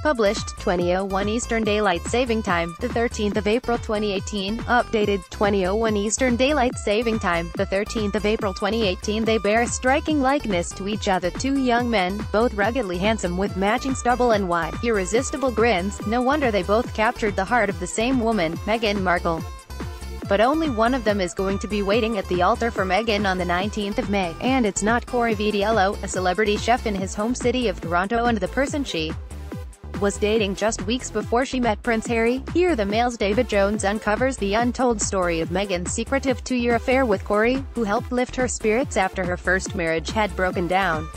Published, 20:01 Eastern Daylight Saving Time, the 13th of April 2018. Updated, 20:01 Eastern Daylight Saving Time, the 13th of April 2018. They bear a striking likeness to each other. Two young men, both ruggedly handsome with matching stubble and wide, irresistible grins. No wonder they both captured the heart of the same woman, Meghan Markle. But only one of them is going to be waiting at the altar for Meghan on the 19th of May. And it's not Cory Vitiello, a celebrity chef in his home city of Toronto and the person she was dating just weeks before she met Prince Harry. Here the Mail's David Jones uncovers the untold story of Meghan's secretive two-year affair with Cory, who helped lift her spirits after her first marriage had broken down.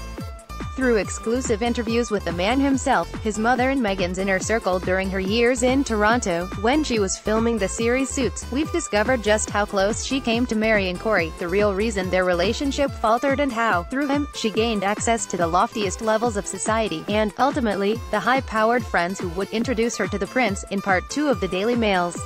Through exclusive interviews with the man himself, his mother and Meghan's inner circle during her years in Toronto, when she was filming the series Suits, we've discovered just how close she came to marrying Cory, the real reason their relationship faltered and how, through him, she gained access to the loftiest levels of society, and, ultimately, the high-powered friends who would introduce her to the prince, in Part 2 of the Daily Mail's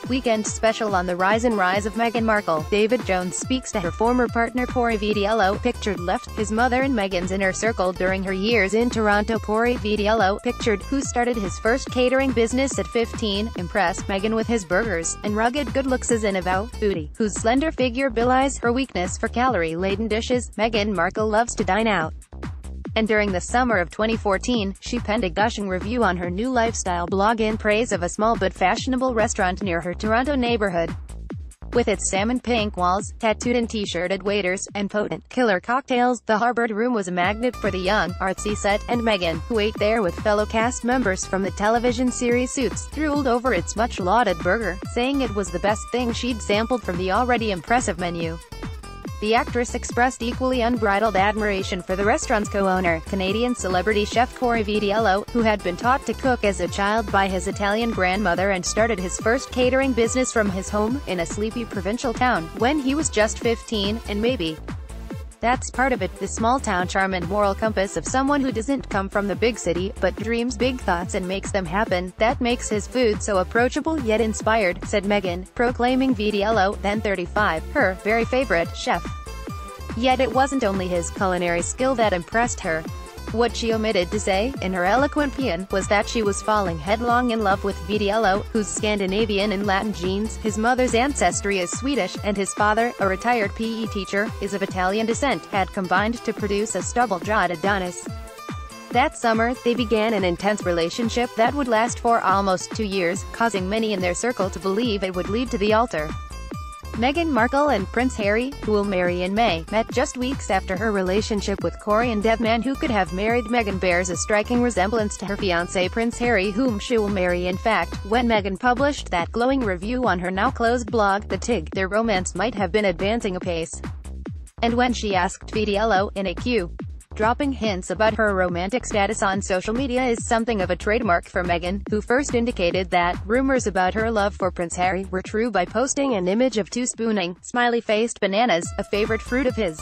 Weekend Special on the Rise and Rise of Meghan Markle. David Jones speaks to her former partner Cory Vitiello, pictured left, his mother and Meghan's inner circle during her years in Toronto. Cory Vitiello, pictured, who started his first catering business at 15, impressed Meghan with his burgers and rugged good looks as an avowed foodie, whose slender figure belies her weakness for calorie-laden dishes. Meghan Markle loves to dine out. And during the summer of 2014, she penned a gushing review on her new lifestyle blog in praise of a small but fashionable restaurant near her Toronto neighborhood. With its salmon pink walls, tattooed and t-shirted waiters, and potent, killer cocktails, the Harbour Room was a magnet for the young, artsy set, and Meghan, who ate there with fellow cast members from the television series Suits, drooled over its much-lauded burger, saying it was the best thing she'd sampled from the already impressive menu. The actress expressed equally unbridled admiration for the restaurant's co-owner, Canadian celebrity chef Cory Vitiello, who had been taught to cook as a child by his Italian grandmother and started his first catering business from his home, in a sleepy provincial town, when he was just 15, and maybe that's part of it, the small-town charm and moral compass of someone who doesn't come from the big city, but dreams big thoughts and makes them happen. That makes his food so approachable yet inspired, said Meghan, proclaiming Vitiello, then 35, her very favorite chef. Yet it wasn't only his culinary skill that impressed her. What she omitted to say, in her eloquent paean, was that she was falling headlong in love with Vitiello, whose Scandinavian and Latin genes, his mother's ancestry is Swedish, and his father, a retired PE teacher, is of Italian descent, had combined to produce a stubble-jawed Adonis. That summer, they began an intense relationship that would last for almost 2 years, causing many in their circle to believe it would lead to the altar. Meghan Markle and Prince Harry, who will marry in May, met just weeks after her relationship with Cory, and the man who could have married Meghan bears a striking resemblance to her fiancé Prince Harry, whom she will marry. In fact, when Meghan published that glowing review on her now-closed blog, The Tig, their romance might have been advancing apace. And when she asked Vitiello, in a Q, dropping hints about her romantic status on social media is something of a trademark for Meghan, who first indicated that rumors about her love for Prince Harry were true by posting an image of two spooning, smiley-faced bananas, a favorite fruit of his.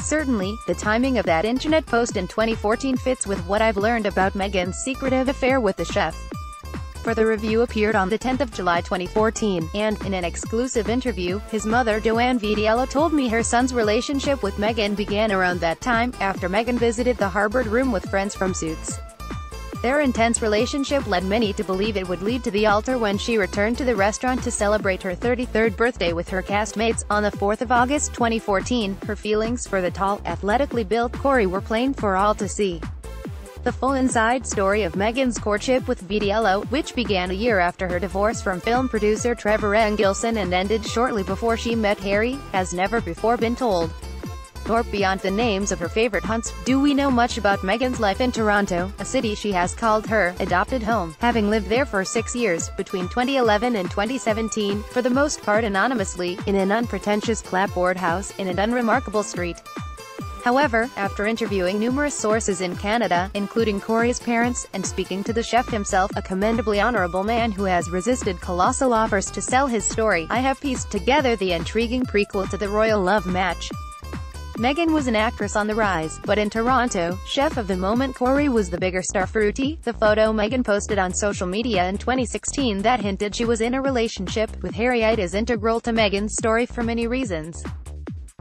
Certainly, the timing of that internet post in 2014 fits with what I've learned about Meghan's secretive affair with the chef. For the review appeared on the 10th of July 2014, and, in an exclusive interview, his mother Joanne Vitiello told me her son's relationship with Meghan began around that time, after Meghan visited the Harbour Room with friends from Suits. Their intense relationship led many to believe it would lead to the altar when she returned to the restaurant to celebrate her 33rd birthday with her castmates, on the 4th of August 2014. Her feelings for the tall, athletically built Cory were plain for all to see. The full inside story of Meghan's courtship with Vitiello, which began a year after her divorce from film producer Trevor Engelson and ended shortly before she met Harry, has never before been told. Nor, beyond the names of her favorite hunts, do we know much about Meghan's life in Toronto, a city she has called her adopted home, having lived there for 6 years, between 2011 and 2017, for the most part anonymously, in an unpretentious clapboard house, in an unremarkable street. However, after interviewing numerous sources in Canada, including Cory's parents, and speaking to the chef himself, a commendably honorable man who has resisted colossal offers to sell his story, I have pieced together the intriguing prequel to the royal love match. Meghan was an actress on the rise, but in Toronto, chef of the moment Cory was the bigger star. Fruity, the photo Meghan posted on social media in 2016 that hinted she was in a relationship with Harry is integral to Meghan's story for many reasons.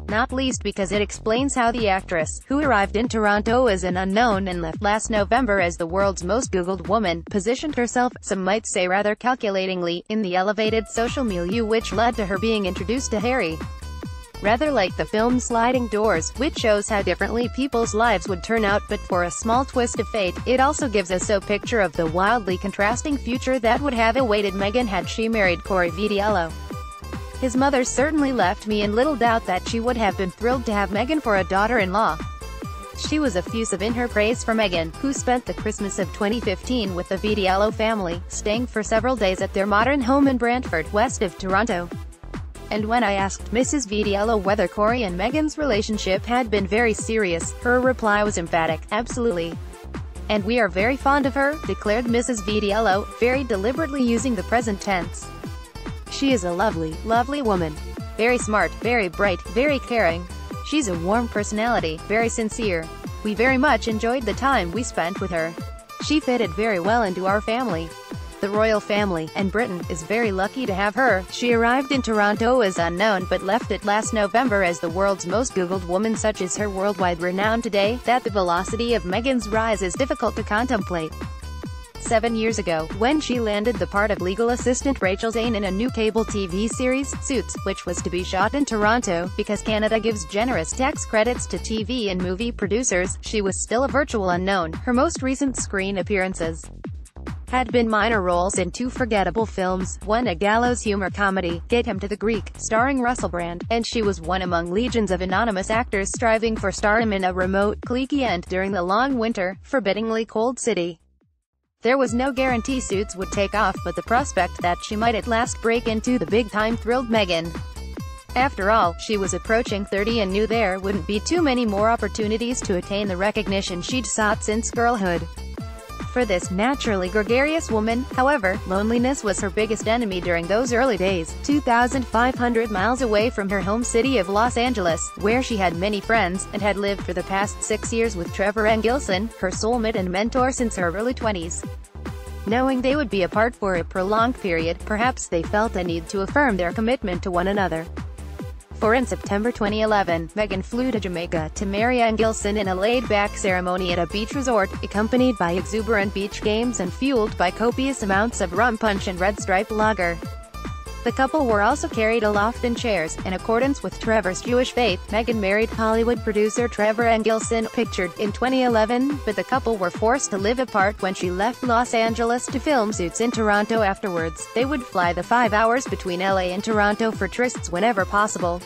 not least because it explains how the actress, who arrived in Toronto as an unknown and left last November as the world's most Googled woman, positioned herself, some might say rather calculatingly, in the elevated social milieu which led to her being introduced to Harry. Rather like the film Sliding Doors, which shows how differently people's lives would turn out, but for a small twist of fate, it also gives us a picture of the wildly contrasting future that would have awaited Meghan had she married Cory Vitiello. His mother certainly left me in little doubt that she would have been thrilled to have Meghan for a daughter-in-law. She was effusive in her praise for Meghan, who spent the Christmas of 2015 with the Vitiello family, staying for several days at their modern home in Brantford, west of Toronto. And when I asked Mrs. Vitiello whether Cory and Meghan's relationship had been very serious, her reply was emphatic: absolutely. And we are very fond of her, declared Mrs. Vitiello, very deliberately using the present tense. She is a lovely, lovely woman. Very smart, very bright, very caring. She's a warm personality, very sincere. We very much enjoyed the time we spent with her. She fitted very well into our family. The royal family, and Britain, is very lucky to have her. She arrived in Toronto as unknown but left it last November as the world's most Googled woman. Such is her worldwide renown today, that the velocity of Meghan's rise is difficult to contemplate. 7 years ago, when she landed the part of legal assistant Rachel Zane in a new cable TV series, Suits, which was to be shot in Toronto, because Canada gives generous tax credits to TV and movie producers, she was still a virtual unknown. Her most recent screen appearances had been minor roles in two forgettable films, one a gallows humor comedy, Get Him to the Greek, starring Russell Brand, and she was one among legions of anonymous actors striving for stardom in a remote, cliquey and, during the long winter, forbiddingly cold city. There was no guarantee Suits would take off, but the prospect that she might at last break into the big time thrilled Meghan. After all, she was approaching 30 and knew there wouldn't be too many more opportunities to attain the recognition she'd sought since girlhood. For this naturally gregarious woman, however, loneliness was her biggest enemy during those early days. 2,500 miles away from her home city of Los Angeles, where she had many friends, and had lived for the past 6 years with Trevor Engelson, her soulmate and mentor since her early 20s. Knowing they would be apart for a prolonged period, perhaps they felt a need to affirm their commitment to one another. For in September 2011, Meghan flew to Jamaica to marry Engelson in a laid-back ceremony at a beach resort, accompanied by exuberant beach games and fueled by copious amounts of rum punch and Red Stripe lager. The couple were also carried aloft in chairs. In accordance with Trevor's Jewish faith, Meghan married Hollywood producer Trevor Engelson, pictured in 2011, but the couple were forced to live apart when she left Los Angeles to film Suits in Toronto afterwards. They would fly the 5 hours between LA and Toronto for trysts whenever possible.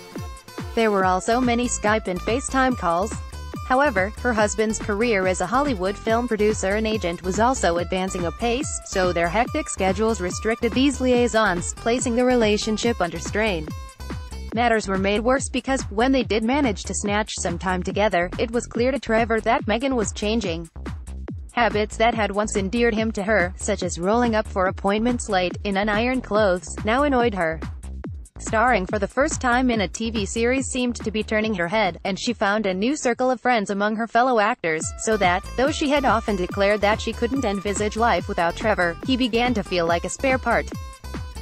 There were also many Skype and FaceTime calls. However, her husband's career as a Hollywood film producer and agent was also advancing apace, so their hectic schedules restricted these liaisons, placing the relationship under strain. Matters were made worse because, when they did manage to snatch some time together, it was clear to Trevor that Meghan was changing. Habits that had once endeared him to her, such as rolling up for appointments late, in unironed clothes, now annoyed her. Starring for the first time in a TV series seemed to be turning her head, and she found a new circle of friends among her fellow actors, so that, though she had often declared that she couldn't envisage life without Trevor, he began to feel like a spare part.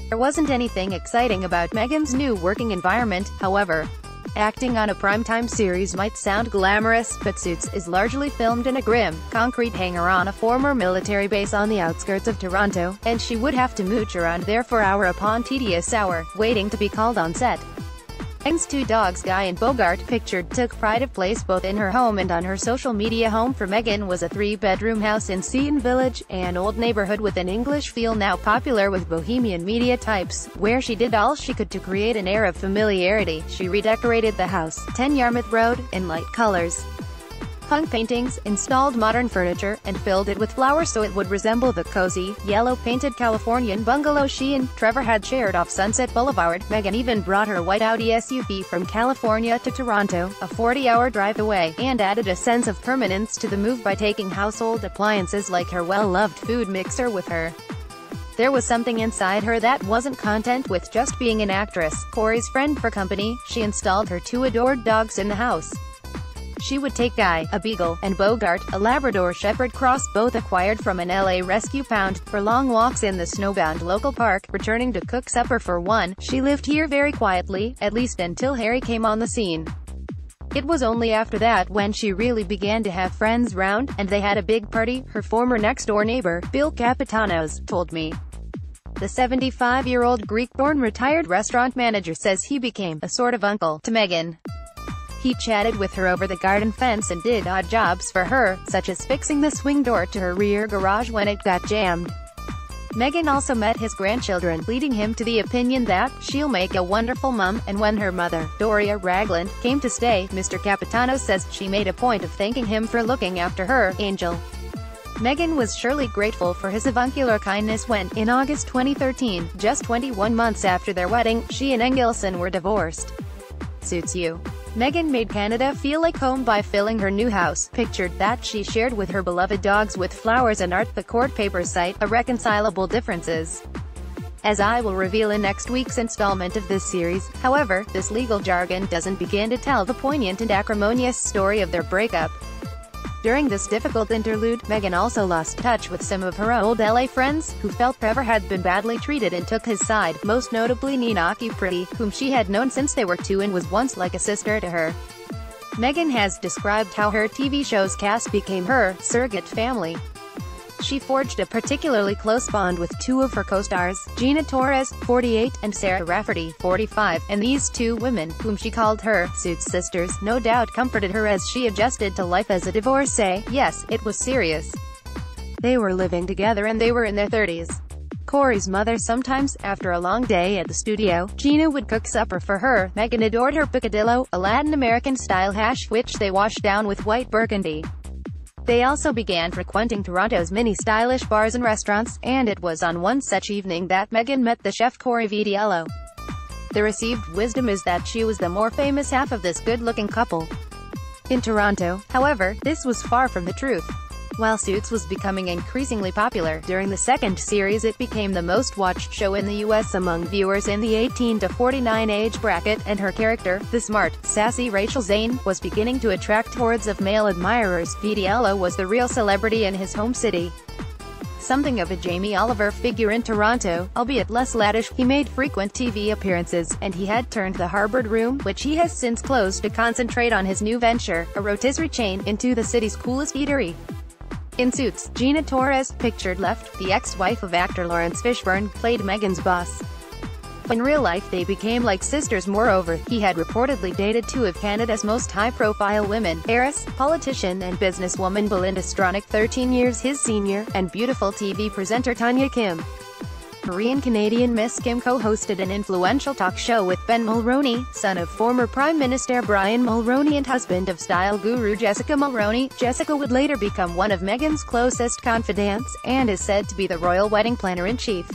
There wasn't anything exciting about Meghan's new working environment, however. Acting on a primetime series might sound glamorous, but Suits is largely filmed in a grim, concrete hangar on a former military base on the outskirts of Toronto, and she would have to mooch around there for hour upon tedious hour, waiting to be called on set. Meghan's two dogs, Guy and Bogart, pictured, took pride of place both in her home and on her social media. Home for Meghan was a 3-bedroom house in Seton Village, an old neighborhood with an English feel now popular with bohemian media types, where she did all she could to create an air of familiarity. She redecorated the house, 10 Yarmouth Road, in light colors. Hung paintings, installed modern furniture, and filled it with flowers so it would resemble the cozy, yellow-painted Californian bungalow she and Trevor had shared off Sunset Boulevard. Meghan even brought her white Audi SUV from California to Toronto, a 40-hour drive away, and added a sense of permanence to the move by taking household appliances like her well-loved food mixer with her. There was something inside her that wasn't content with just being an actress, Cory's friend for company. She installed her two adored dogs in the house. She would take Guy, a beagle, and Bogart, a Labrador Shepherd cross, both acquired from an LA rescue pound, for long walks in the snowbound local park, returning to cook supper for one. She lived here very quietly, at least until Harry came on the scene. It was only after that when she really began to have friends round, and they had a big party, her former next-door neighbor, Bill Capitanos, told me. The 75-year-old Greek-born retired restaurant manager says he became a sort of uncle to Meghan. He chatted with her over the garden fence and did odd jobs for her, such as fixing the swing door to her rear garage when it got jammed. Meghan also met his grandchildren, leading him to the opinion that she'll make a wonderful mum, and when her mother, Doria Ragland, came to stay, Mr. Capitano says she made a point of thanking him for looking after her angel. Meghan was surely grateful for his avuncular kindness when, in August 2013, just 21 months after their wedding, she and Engelson were divorced. Suits you. Meghan made Canada feel like home by filling her new house, pictured, that she shared with her beloved dogs with flowers and art. The court papers cite irreconcilable differences, as I will reveal in next week's installment of this series. However, this legal jargon doesn't begin to tell the poignant and acrimonious story of their breakup. During this difficult interlude, Meghan also lost touch with some of her old LA friends, who felt Trevor had been badly treated and took his side, most notably Ninaki Pretty, whom she had known since they were two and was once like a sister to her. Meghan has described how her TV show's cast became her surrogate family. She forged a particularly close bond with two of her co-stars, Gina Torres, 48, and Sarah Rafferty, 45, and these two women, whom she called her Suits sisters, no doubt comforted her as she adjusted to life as a divorcee. Yes, it was serious. They were living together and they were in their 30s. Cory's mother sometimes, after a long day at the studio, Gina would cook supper for her. Meghan adored her picadillo, a Latin American-style hash, which they washed down with white burgundy. They also began frequenting Toronto's many stylish bars and restaurants, and it was on one such evening that Meghan met the chef Cory Vitiello. The received wisdom is that she was the more famous half of this good-looking couple. In Toronto, however, this was far from the truth. While Suits was becoming increasingly popular, during the second series it became the most-watched show in the US among viewers in the 18 to 49 age bracket, and her character, the smart, sassy Rachel Zane, was beginning to attract hordes of male admirers. Vitiello was the real celebrity in his home city. Something of a Jamie Oliver figure in Toronto, albeit less laddish, he made frequent TV appearances, and he had turned the Harvard Room, which he has since closed to concentrate on his new venture, a rotisserie chain, into the city's coolest eatery. In Suits, Gina Torres, pictured left, the ex-wife of actor Lawrence Fishburne, played Meghan's boss. In real life they became like sisters. Moreover, he had reportedly dated two of Canada's most high-profile women, heiress, politician and businesswoman Belinda Stronach, 13 years his senior, and beautiful TV presenter Tanya Kim. Korean-Canadian Miss Kim co-hosted an influential talk show with Ben Mulroney, son of former Prime Minister Brian Mulroney and husband of style guru Jessica Mulroney. Jessica would later become one of Meghan's closest confidants, and is said to be the royal wedding planner-in-chief.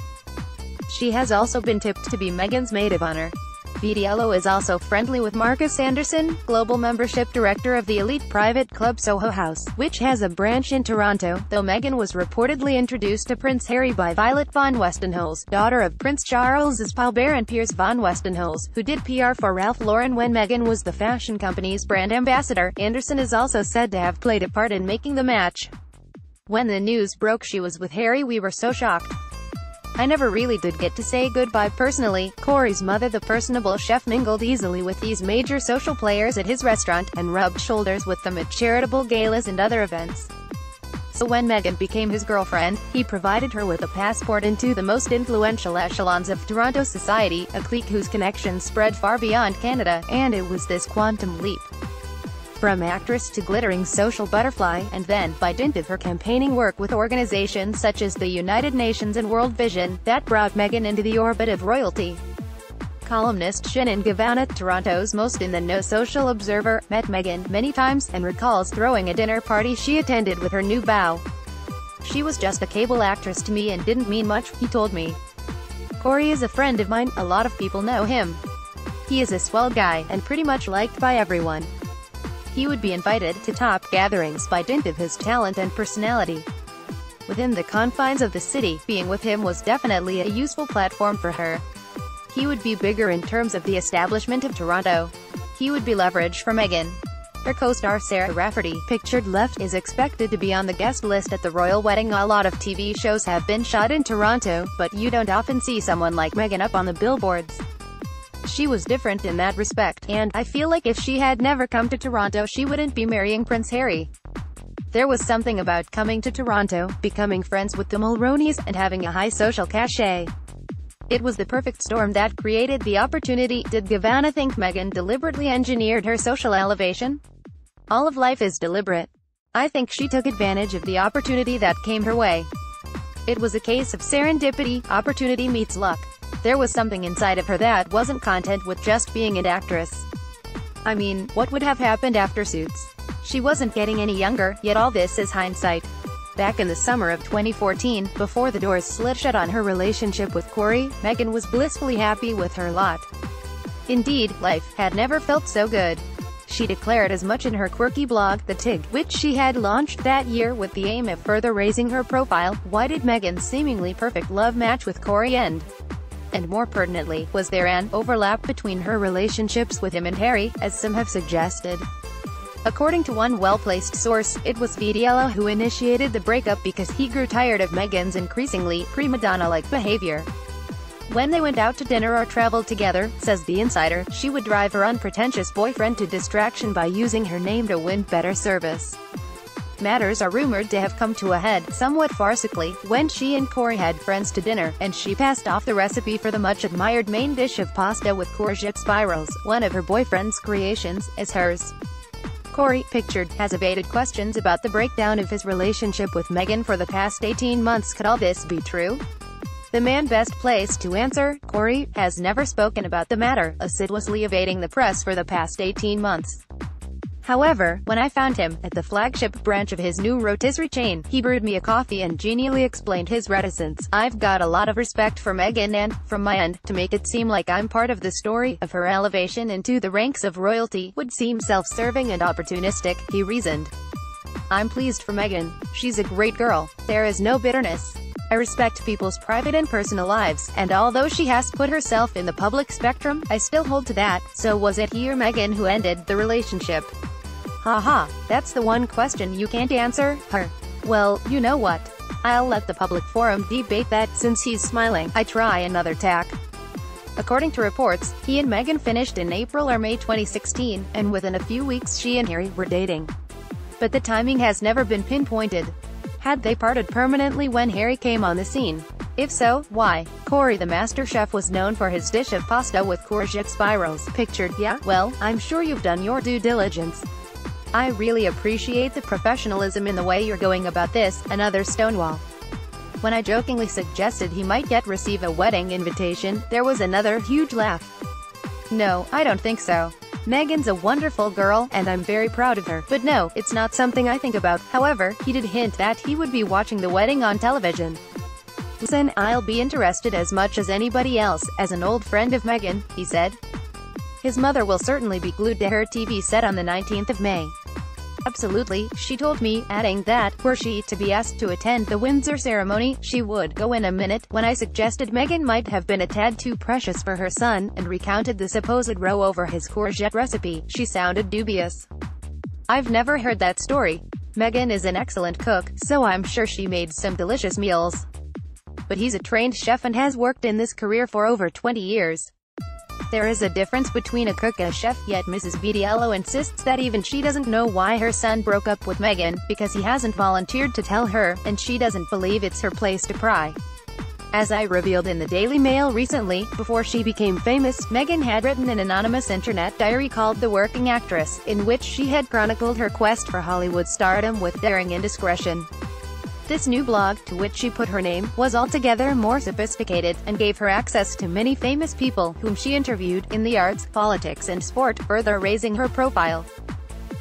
She has also been tipped to be Meghan's maid of honor. Vitiello is also friendly with Marcus Anderson, global membership director of the elite private club Soho House, which has a branch in Toronto, though Meghan was reportedly introduced to Prince Harry by Violet von Westenholz, daughter of Prince Charles's pal Baron Piers von Westenholz, who did PR for Ralph Lauren when Meghan was the fashion company's brand ambassador. Anderson is also said to have played a part in making the match. When the news broke she was with Harry, we were so shocked. I never really did get to say goodbye personally. Cory's mother, the personable chef, mingled easily with these major social players at his restaurant, and rubbed shoulders with them at charitable galas and other events. So when Meghan became his girlfriend, he provided her with a passport into the most influential echelons of Toronto society, a clique whose connections spread far beyond Canada, and it was this quantum leap from actress to glittering social butterfly, and then, by dint of her campaigning work with organizations such as the United Nations and World Vision, that brought Meghan into the orbit of royalty. Columnist Shannon Gavanna, Toronto's most in-the-know social observer, met Meghan many times, and recalls throwing a dinner party she attended with her new beau. "She was just a cable actress to me and didn't mean much," he told me. "Cory is a friend of mine, a lot of people know him. He is a swell guy, and pretty much liked by everyone. He would be invited to top gatherings by dint of his talent and personality. Within the confines of the city, being with him was definitely a useful platform for her. He would be bigger in terms of the establishment of Toronto. He would be leverage for Meghan." Her co-star Sarah Rafferty, pictured left, is expected to be on the guest list at the royal wedding. A lot of TV shows have been shot in Toronto, but you don't often see someone like Meghan up on the billboards. She was different in that respect, and I feel like if she had never come to Toronto she wouldn't be marrying Prince Harry. There was something about coming to Toronto, becoming friends with the Mulroneys, and having a high social cachet. It was the perfect storm that created the opportunity. Did Gavanna think Meghan deliberately engineered her social elevation? All of life is deliberate. I think she took advantage of the opportunity that came her way. It was a case of serendipity, opportunity meets luck. There was something inside of her that wasn't content with just being an actress. I mean, what would have happened after Suits? She wasn't getting any younger, yet all this is hindsight. Back in the summer of 2014, before the doors slid shut on her relationship with Cory, Meghan was blissfully happy with her lot. Indeed, life had never felt so good. She declared as much in her quirky blog, The Tig, which she had launched that year with the aim of further raising her profile. Why did Meghan's seemingly perfect love match with Cory end? And more pertinently, was there an overlap between her relationships with him and Harry, as some have suggested? According to one well-placed source, it was Vitiello who initiated the breakup because he grew tired of Meghan's increasingly prima donna-like behavior. When they went out to dinner or traveled together, says the insider, she would drive her unpretentious boyfriend to distraction by using her name to win better service. Matters are rumored to have come to a head, somewhat farcically, when she and Cory had friends to dinner, and she passed off the recipe for the much-admired main dish of pasta with courgette spirals, one of her boyfriend's creations, as hers. Cory, pictured, has evaded questions about the breakdown of his relationship with Meghan for the past 18 months. Could all this be true? The man best placed to answer, Cory, has never spoken about the matter, assiduously evading the press for the past 18 months. However, when I found him, at the flagship branch of his new rotisserie chain, he brewed me a coffee and genially explained his reticence. I've got a lot of respect for Meghan and, from my end, to make it seem like I'm part of the story of her elevation into the ranks of royalty would seem self-serving and opportunistic, he reasoned. I'm pleased for Meghan. She's a great girl. There is no bitterness. I respect people's private and personal lives, and although she has put herself in the public spectrum, I still hold to that. So was it he or Meghan who ended the relationship? Haha, that's the one question you can't answer, her. Well, you know what? I'll let the public forum debate that. Since he's smiling, I try another tack. According to reports, he and Meghan finished in April or May 2016, and within a few weeks she and Harry were dating. But the timing has never been pinpointed. Had they parted permanently when Harry came on the scene? If so, why? Cory the master chef was known for his dish of pasta with courgette spirals. Pictured, yeah? Well, I'm sure you've done your due diligence. I really appreciate the professionalism in the way you're going about this. Another stonewall. When I jokingly suggested he might receive a wedding invitation, there was another huge laugh. No, I don't think so. Meghan's a wonderful girl, and I'm very proud of her. But no, it's not something I think about. However, he did hint that he would be watching the wedding on television. Listen, I'll be interested as much as anybody else, as an old friend of Meghan, he said. His mother will certainly be glued to her TV set on the 19th of May. Absolutely, she told me, adding that, were she to be asked to attend the Windsor ceremony, she would go in a minute. When I suggested Meghan might have been a tad too precious for her son, and recounted the supposed row over his courgette recipe, she sounded dubious. I've never heard that story. Meghan is an excellent cook, so I'm sure she made some delicious meals. But he's a trained chef and has worked in this career for over 20 years. There is a difference between a cook and a chef, yet Mrs. Vitiello insists that even she doesn't know why her son broke up with Meghan, because he hasn't volunteered to tell her, and she doesn't believe it's her place to pry. As I revealed in the Daily Mail recently, before she became famous, Meghan had written an anonymous internet diary called The Working Actress, in which she had chronicled her quest for Hollywood stardom with daring indiscretion. This new blog, to which she put her name, was altogether more sophisticated, and gave her access to many famous people, whom she interviewed, in the arts, politics and sport, further raising her profile.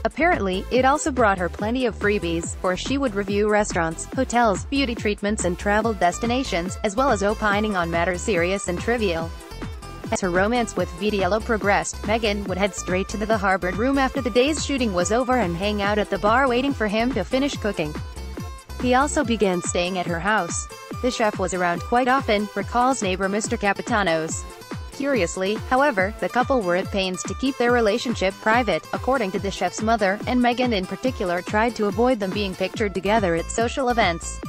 Apparently, it also brought her plenty of freebies, for she would review restaurants, hotels, beauty treatments and travel destinations, as well as opining on matters serious and trivial. As her romance with Vitiello progressed, Meghan would head straight to the Harvard room after the day's shooting was over and hang out at the bar waiting for him to finish cooking. He also began staying at her house. The chef was around quite often, recalls neighbor Mr. Capitanos. Curiously, however, the couple were at pains to keep their relationship private, according to the chef's mother, and Meghan in particular tried to avoid them being pictured together at social events.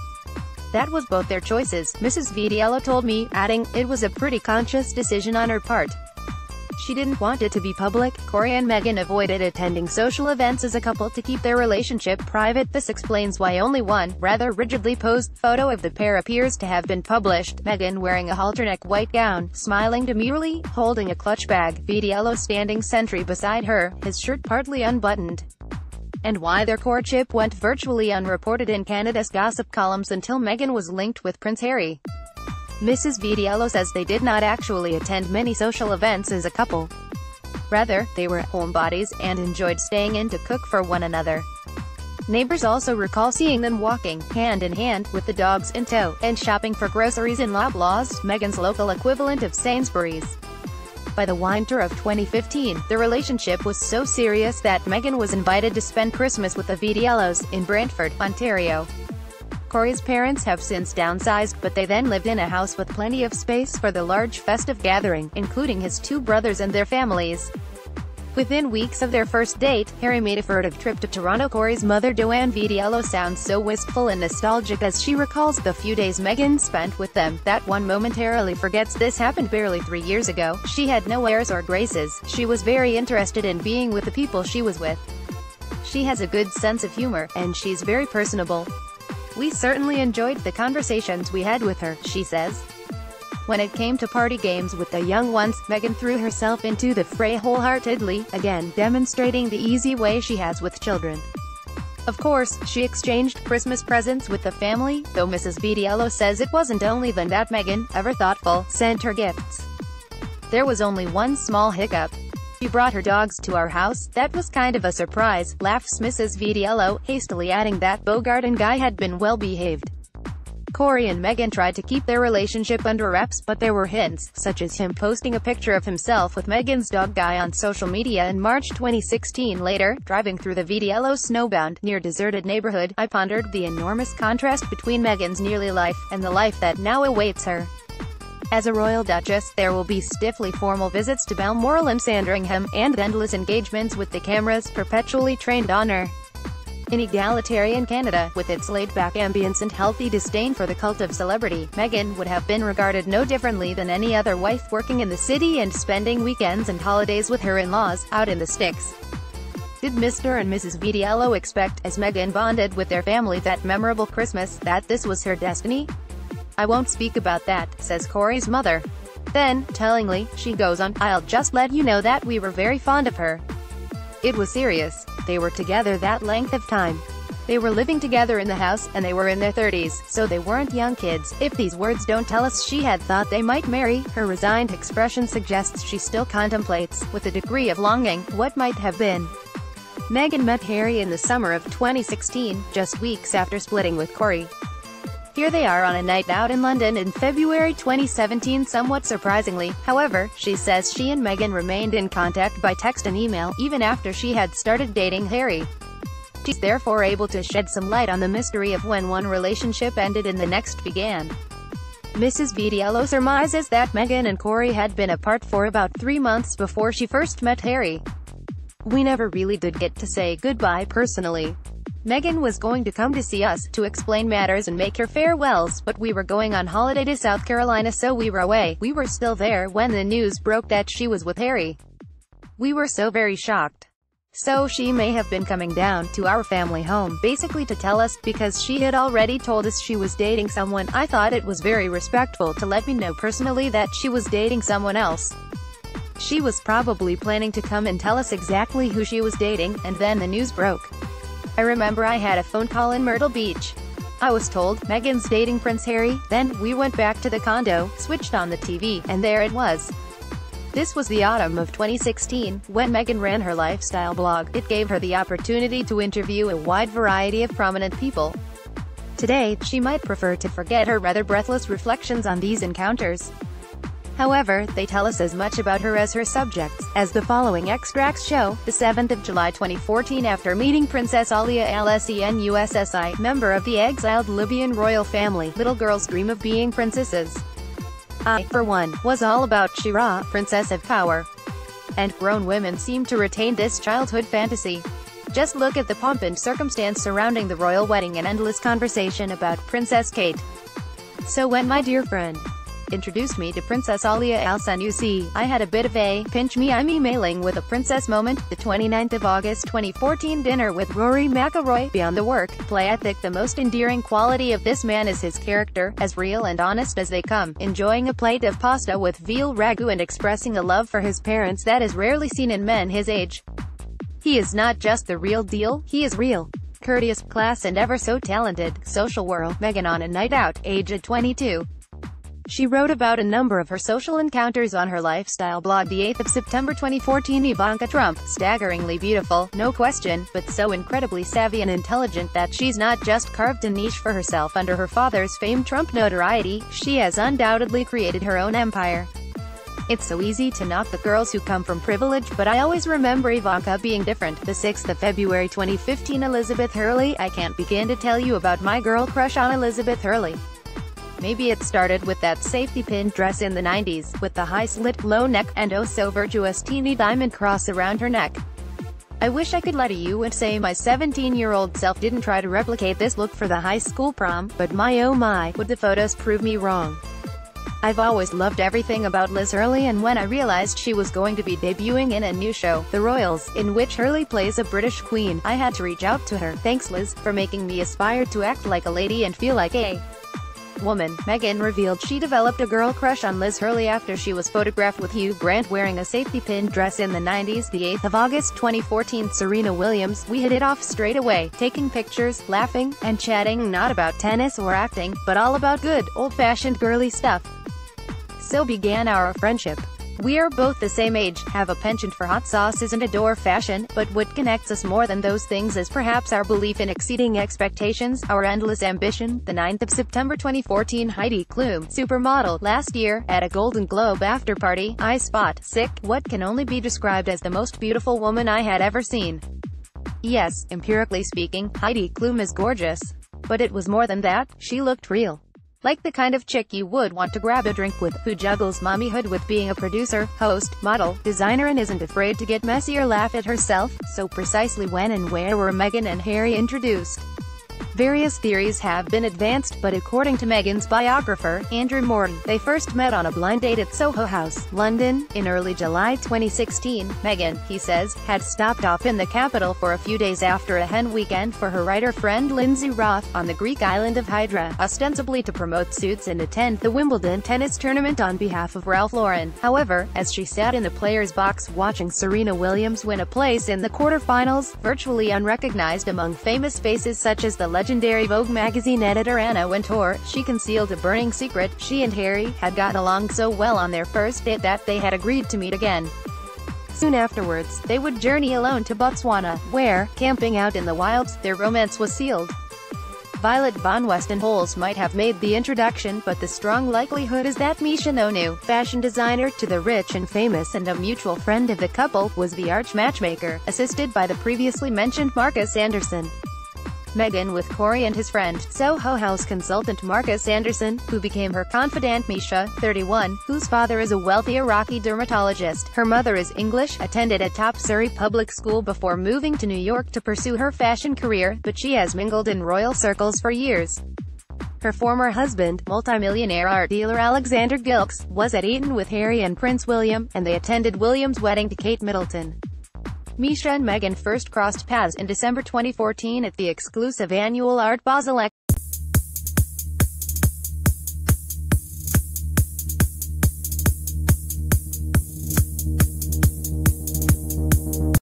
That was both their choices, Mrs. Vitiello told me, adding, it was a pretty conscious decision on her part. She didn't want it to be public. Cory and Meghan avoided attending social events as a couple to keep their relationship private. This explains why only one, rather rigidly posed, photo of the pair appears to have been published. Meghan wearing a halter-neck white gown, smiling demurely, holding a clutch bag, Vitiello standing sentry beside her, his shirt partly unbuttoned. And why their courtship went virtually unreported in Canada's gossip columns until Meghan was linked with Prince Harry. Mrs. Vitiello says they did not actually attend many social events as a couple. Rather, they were homebodies, and enjoyed staying in to cook for one another. Neighbors also recall seeing them walking, hand in hand, with the dogs in tow, and shopping for groceries in Loblaws, Meghan's local equivalent of Sainsbury's. By the winter of 2015, the relationship was so serious that Meghan was invited to spend Christmas with the Vitiellos, in Brantford, Ontario. Cory's parents have since downsized, but they then lived in a house with plenty of space for the large festive gathering, including his two brothers and their families. Within weeks of their first date, Harry made a furtive trip to Toronto. Cory's mother Joanne Vitiello sounds so wistful and nostalgic as she recalls the few days Meghan spent with them, that one momentarily forgets this happened barely 3 years ago. She had no airs or graces. She was very interested in being with the people she was with. She has a good sense of humor, and she's very personable. We certainly enjoyed the conversations we had with her, she says. When it came to party games with the young ones, Meghan threw herself into the fray wholeheartedly, again demonstrating the easy way she has with children. Of course, she exchanged Christmas presents with the family, though Mrs. Vitiello says it wasn't only then that Meghan, ever thoughtful, sent her gifts. There was only one small hiccup. She brought her dogs to our house. That was kind of a surprise, laughs Mrs. Vitiello, hastily adding that Bogart and Guy had been well behaved. Cory and Meghan tried to keep their relationship under wraps, but there were hints, such as him posting a picture of himself with Meghan's dog Guy on social media in March 2016. Later, driving through the Vitiello snowbound, near deserted neighborhood, I pondered the enormous contrast between Meghan's nearly life, and the life that now awaits her. As a royal duchess, there will be stiffly formal visits to Balmoral and Sandringham, and endless engagements with the cameras perpetually trained on her. In egalitarian Canada, with its laid-back ambience and healthy disdain for the cult of celebrity, Meghan would have been regarded no differently than any other wife working in the city and spending weekends and holidays with her in-laws, out in the sticks. Did Mr. and Mrs. Vitiello expect, as Meghan bonded with their family that memorable Christmas, that this was her destiny? I won't speak about that, says Cory's mother. Then, tellingly, she goes on, I'll just let you know that we were very fond of her. It was serious. They were together that length of time. They were living together in the house, and they were in their 30s, so they weren't young kids. If these words don't tell us she had thought they might marry, her resigned expression suggests she still contemplates, with a degree of longing, what might have been. Meghan met Harry in the summer of 2016, just weeks after splitting with Cory. Here they are on a night out in London in February 2017. Somewhat surprisingly, however, she says she and Meghan remained in contact by text and email, even after she had started dating Harry. She's therefore able to shed some light on the mystery of when one relationship ended and the next began. Mrs. Vitiello surmises that Meghan and Cory had been apart for about 3 months before she first met Harry. We never really did get to say goodbye personally. Meghan was going to come to see us, to explain matters and make her farewells, but we were going on holiday to South Carolina, so we were away. We were still there when the news broke that she was with Harry. We were so very shocked. So she may have been coming down to our family home, basically to tell us, because she had already told us she was dating someone. I thought it was very respectful to let me know personally that she was dating someone else. She was probably planning to come and tell us exactly who she was dating, and then the news broke. I remember I had a phone call in Myrtle Beach. I was told, Meghan's dating Prince Harry. Then, we went back to the condo, switched on the TV, and there it was. This was the autumn of 2016, when Meghan ran her lifestyle blog. It gave her the opportunity to interview a wide variety of prominent people. Today, she might prefer to forget her rather breathless reflections on these encounters. However, they tell us as much about her as her subjects, as the following extracts show. The 7th of July 2014, after meeting Princess Alia Al-Senussi, member of the exiled Libyan royal family, little girls dream of being princesses. I, for one, was all about Shira, princess of power. And grown women seem to retain this childhood fantasy. Just look at the pomp and circumstance surrounding the royal wedding and endless conversation about Princess Kate. So when my dear friend introduced me to Princess Alia Al Sanusi. I had a bit of a pinch me I'm emailing with a princess moment. The 29th of August 2014 dinner with Rory McIlroy. Beyond the work play ethic, the most endearing quality of this man is his character, as real and honest as they come, enjoying a plate of pasta with veal ragu and expressing a love for his parents that is rarely seen in men his age. He is not just the real deal, he is real. Courteous, class and ever so talented. Social whirl. Meghan on a night out, age 22. She wrote about a number of her social encounters on her lifestyle blog. The 8th of September 2014. Ivanka Trump. Staggeringly beautiful, no question, but so incredibly savvy and intelligent that she's not just carved a niche for herself under her father's fame Trump notoriety, she has undoubtedly created her own empire. It's so easy to knock the girls who come from privilege, but I always remember Ivanka being different. The 6th of February 2015. Elizabeth Hurley. I can't begin to tell you about my girl crush on Elizabeth Hurley. Maybe it started with that safety pin dress in the 90s, with the high slit, low neck, and oh so virtuous teeny diamond cross around her neck. I wish I could lie to you and say my 17-year-old self didn't try to replicate this look for the high school prom, but my oh my, would the photos prove me wrong. I've always loved everything about Liz Hurley, and when I realized she was going to be debuting in a new show, The Royals, in which Hurley plays a British queen, I had to reach out to her. Thanks Liz, for making me aspire to act like a lady and feel like a woman. Meghan revealed she developed a girl crush on Liz Hurley after she was photographed with Hugh Grant wearing a safety pin dress in the 90s. The 8th of August 2014. Serena Williams. We hit it off straight away, taking pictures, laughing, and chatting, not about tennis or acting, but all about good, old-fashioned girly stuff. So began our friendship. We are both the same age, have a penchant for hot sauces and adore fashion, but what connects us more than those things is perhaps our belief in exceeding expectations, our endless ambition. The 9th of September 2014. Heidi Klum, supermodel. Last year, at a Golden Globe after-party, I spot sick what can only be described as the most beautiful woman I had ever seen. Yes, empirically speaking, Heidi Klum is gorgeous. But it was more than that, she looked real. Like the kind of chick you would want to grab a drink with, who juggles mommyhood with being a producer, host, model, designer and isn't afraid to get messy or laugh at herself. So precisely when and where were Meghan and Harry introduced? Various theories have been advanced, but according to Meghan's biographer, Andrew Morton, they first met on a blind date at Soho House, London, in early July 2016. Meghan, he says, had stopped off in the capital for a few days after a hen weekend for her writer friend Lindsay Roth, on the Greek island of Hydra, ostensibly to promote suits and attend the Wimbledon tennis tournament on behalf of Ralph Lauren. However, as she sat in the player's box watching Serena Williams win a place in the quarterfinals, virtually unrecognized among famous faces such as the legendary Vogue magazine editor Anna Wintour, she concealed a burning secret. She and Harry had gotten along so well on their first date that they had agreed to meet again. Soon afterwards, they would journey alone to Botswana, where, camping out in the wilds, their romance was sealed. Violet Von Westenholz might have made the introduction, but the strong likelihood is that Misha Nonu, fashion designer to the rich and famous and a mutual friend of the couple, was the arch matchmaker, assisted by the previously mentioned Marcus Anderson. Meghan with Cory and his friend, Soho House consultant Marcus Anderson, who became her confidant. Misha, 31, whose father is a wealthy Iraqi dermatologist. Her mother is English, attended a top Surrey public school before moving to New York to pursue her fashion career, but she has mingled in royal circles for years. Her former husband, multimillionaire art dealer Alexander Gilkes, was at Eton with Harry and Prince William, and they attended William's wedding to Kate Middleton. Misha and Meghan first crossed paths in December 2014 at the exclusive annual Art Basel